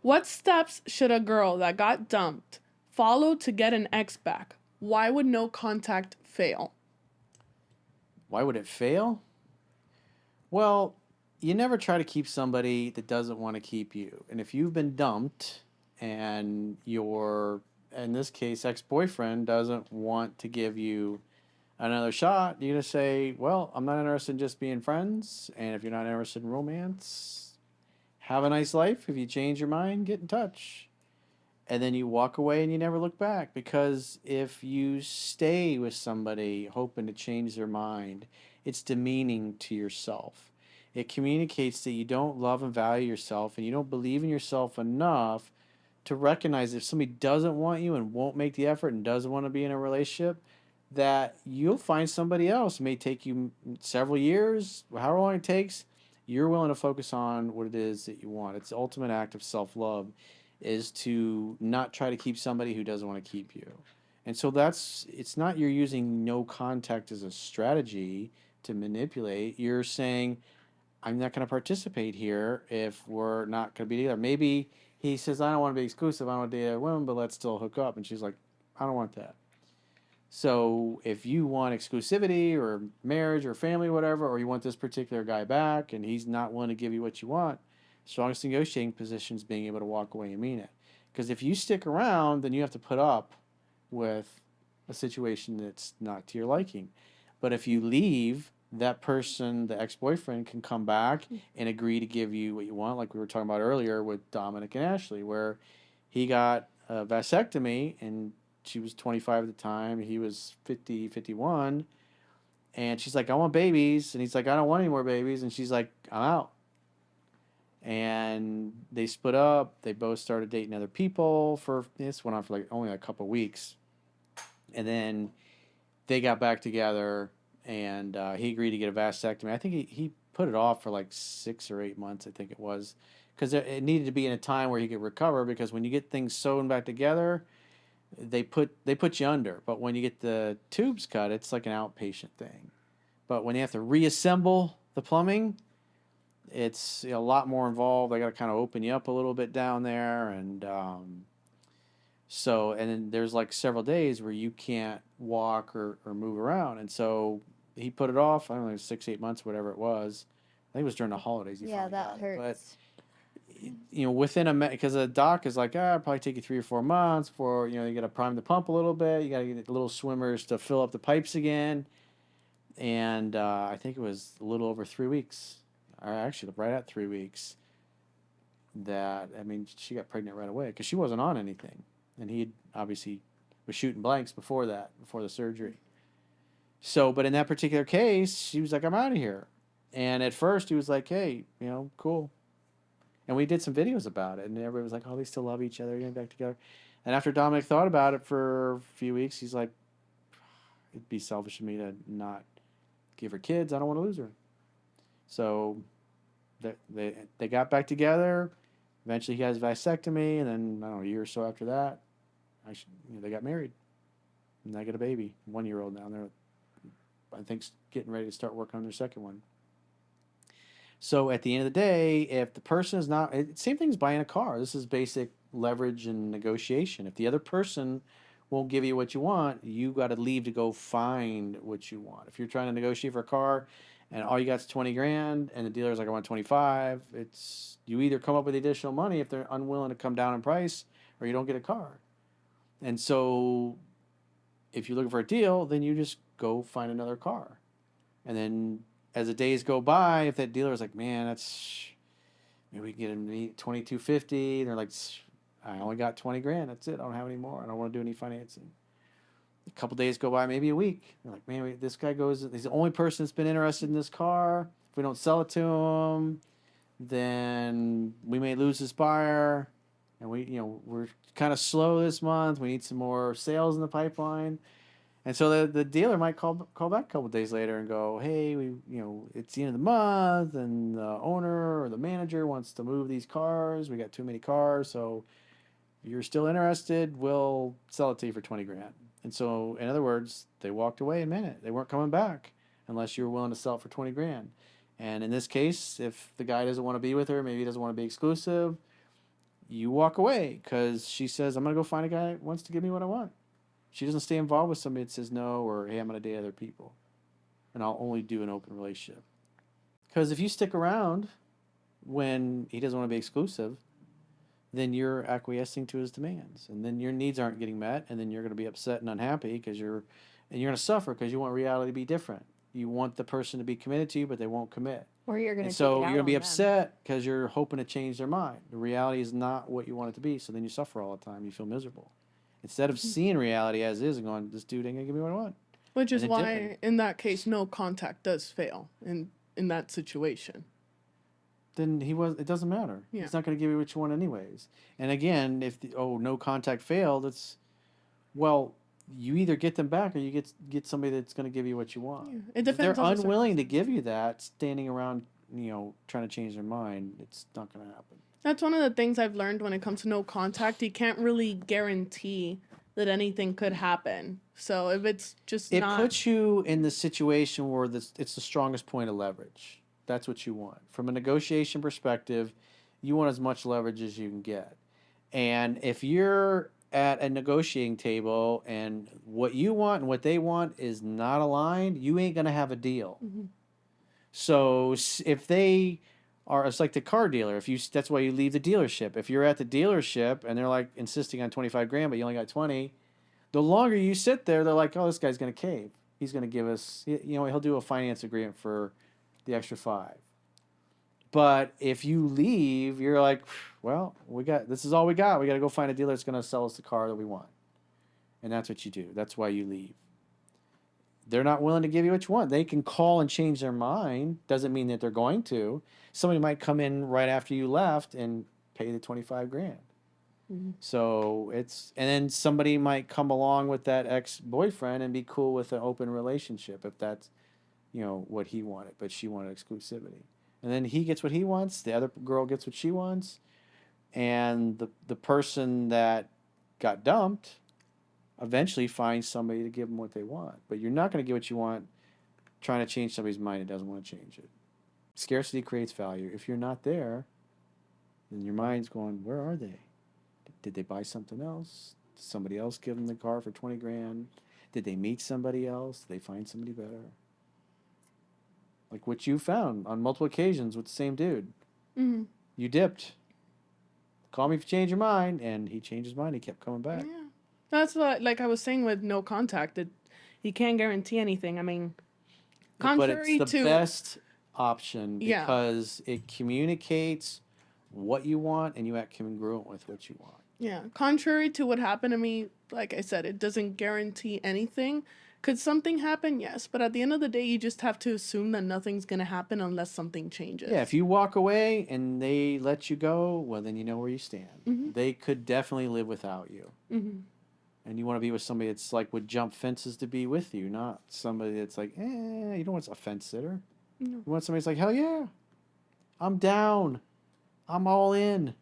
What steps should a girl that got dumped follow to get an ex back? Why would no contact fail? Why would it fail? Well, you never try to keep somebody that doesn't want to keep you. And if you've been dumped and your, in this case, ex boyfriend doesn't want to give you another shot, you're going to say, well, I'm not interested in just being friends. And if you're not interested in romance, have a nice life. If you change your mind, get in touch. And then you walk away and you never look back. Because if you stay with somebody hoping to change their mind, it's demeaning to yourself. It communicates that you don't love and value yourself and you don't believe in yourself enough to recognize if somebody doesn't want you and won't make the effort and doesn't want to be in a relationship, that you'll find somebody else. It may take you several years, however long it takes. You're willing to focus on what it is that you want. It's the ultimate act of self love is to not try to keep somebody who doesn't want to keep you. And so it's not you're using no contact as a strategy to manipulate. You're saying, I'm not going to participate here if we're not going to be together. Maybe he says, I don't want to be exclusive. I don't want to date a woman, but let's still hook up. And she's like, I don't want that. So if you want exclusivity or marriage or family or whatever, or you want this particular guy back and he's not willing to give you what you want, strongest negotiating position is being able to walk away and mean it. Because if you stick around, then you have to put up with a situation that's not to your liking. But if you leave, that person, the ex-boyfriend, can come back and agree to give you what you want, like we were talking about earlier with Dominic and Ashley, where he got a vasectomy and she was 25 at the time, he was 50, 51, and she's like, I want babies, and he's like, I don't want any more babies, and she's like, I'm out. And they split up. They both started dating other people. For this went on for like only a couple of weeks, and then they got back together. And he agreed to get a vasectomy. I think he put it off for like 6 or 8 months. I think it was because it needed to be in a time where he could recover. Because when you get things sewn back together, they put you under. But when you get the tubes cut, it's like an outpatient thing. But when you have to reassemble the plumbing, it's a lot more involved. They got to kind of open you up a little bit down there, and and then there's like several days where you can't walk or move around, and so he put it off. I don't know, 6, 8 months, whatever it was. I think it was during the holidays he Yeah, finally that got it. But hurts. within because the doc is like, it'll probably take you 3 or 4 months before you got to prime the pump a little bit. You got to get the little swimmers to fill up the pipes again, and I think it was a little over 3 weeks, or actually right at 3 weeks. That I mean, she got pregnant right away because she wasn't on anything, and he obviously was shooting blanks before that, before the surgery. So, but in that particular case, she was like, "I'm out of here," and at first he was like, "Hey, cool." And we did some videos about it, and everybody was like, "Oh, they still love each other, getting back together." And after Dominic thought about it for a few weeks, he's like, "It'd be selfish of me to not give her kids. I don't want to lose her." So they got back together. Eventually, he got his vasectomy, and then I don't know, a year or so after that, they got married, and they got a baby, 1 year old now. And they're, I think, getting ready to start working on their second one. So at the end of the day, if the person is not, same thing as buying a car. This is basic leverage and negotiation. If the other person won't give you what you want, you got to leave to go find what you want. If you're trying to negotiate for a car and all you got is 20 grand and the dealer's like, I want 25, it's you either come up with additional money if they're unwilling to come down in price, or you don't get a car. And so if you're looking for a deal, then you just go find another car. And then as the days go by, if that dealer is like, man, that's maybe we can get him 2250, and they're like, I only got 20 grand. That's it. I don't have any more. I don't want to do any financing. A couple days go by, maybe a week. They're like, man, this guy goes. He's the only person that's been interested in this car. If we don't sell it to him, then we may lose this buyer. And we're kind of slow this month. We need some more sales in the pipeline. And so the dealer might call back a couple of days later and go, hey, it's the end of the month, and the owner or the manager wants to move these cars. We got too many cars, so if you're still interested, we'll sell it to you for 20 grand. And so, in other words, they walked away and meant it. They weren't coming back unless you were willing to sell it for 20 grand. And in this case, if the guy doesn't want to be with her, maybe he doesn't want to be exclusive, you walk away because she says, I'm going to go find a guy that wants to give me what I want. She doesn't stay involved with somebody that says no or, hey, I'm going to date other people and I'll only do an open relationship. Because if you stick around when he doesn't want to be exclusive, then you're acquiescing to his demands, and then your needs aren't getting met, and then you're going to be upset and unhappy because you're going to suffer because you want reality to be different. You want the person to be committed to you, but they won't commit, Or you're going and to take so it you're out going to be on them. upset because you're hoping to change their mind. The reality is not what you want it to be, so then you suffer all the time. You feel miserable instead of seeing reality as is and going, "This dude ain't gonna give me what I want," Which and is then dipping. why, in that case, no contact does fail in that situation. Then it doesn't matter. Yeah. He's not going to give you what you want anyways. And again, if no contact failed, it's well, you either get them back or you get somebody that's going to give you what you want. Yeah. It If they're depends on the unwilling to circumstance. give you that, standing around, trying to change their mind, it's not going to happen. That's one of the things I've learned when it comes to no contact. You can't really guarantee that anything could happen. So if it's just It not, puts you in the situation where it's the strongest point of leverage. That's what you want. From a negotiation perspective, you want as much leverage as you can get. And if you're at a negotiating table and what you want and what they want is not aligned, you ain't going to have a deal. Mhm. So if they are, it's like the car dealer. That's why you leave the dealership. If you're at the dealership and they're like insisting on 25 grand, but you only got 20, the longer you sit there, they're like, oh, this guy's going to cave. He's going to give us, he'll do a finance agreement for the extra 5. But if you leave, you're like, well, this is all we got. We got to go find a dealer that's going to sell us the car that we want. And that's what you do. That's why you leave. They're not willing to give you what you want. They can call and change their mind. Doesn't mean that they're going to. Somebody might come in right after you left and pay the 25 grand. Mhm. So and then somebody might come along with that ex-boyfriend and be cool with an open relationship if that's, what he wanted, but she wanted exclusivity. And then he gets what he wants, the other girl gets what she wants, and the person that got dumped eventually finds somebody to give them what they want. But you're not going to get what you want trying to change somebody's mind that doesn't want to change it. Scarcity creates value. If you're not there, then your mind's going, where are they? Did they buy something else? Did somebody else give them the car for 20 grand? Did they meet somebody else? Did they find somebody better? Like what you found on multiple occasions with the same dude. Mhm. You dipped. Call me if you change your mind. And he changed his mind. He kept coming back. Yeah. That's what, like I was saying with no contact, you can't guarantee anything. I mean, But it's contrary the to, best option yeah, because it communicates what you want and you act congruent with what you want. yeah, contrary to what happened to me, like I said, it doesn't guarantee anything. Could something happen? Yes, but at the end of the day, you just have to assume that nothing's gonna happen unless something Yeah, if changes. you walk away and they let you go, well, then you know where you stand. Mm-hmm. They could definitely live without you. Mm-hmm. And you want to be with somebody that's like would jump fences to be with you, not somebody that's like, you don't want a fence sitter. No. You want somebody that's like, hell yeah, I'm down. I'm all in.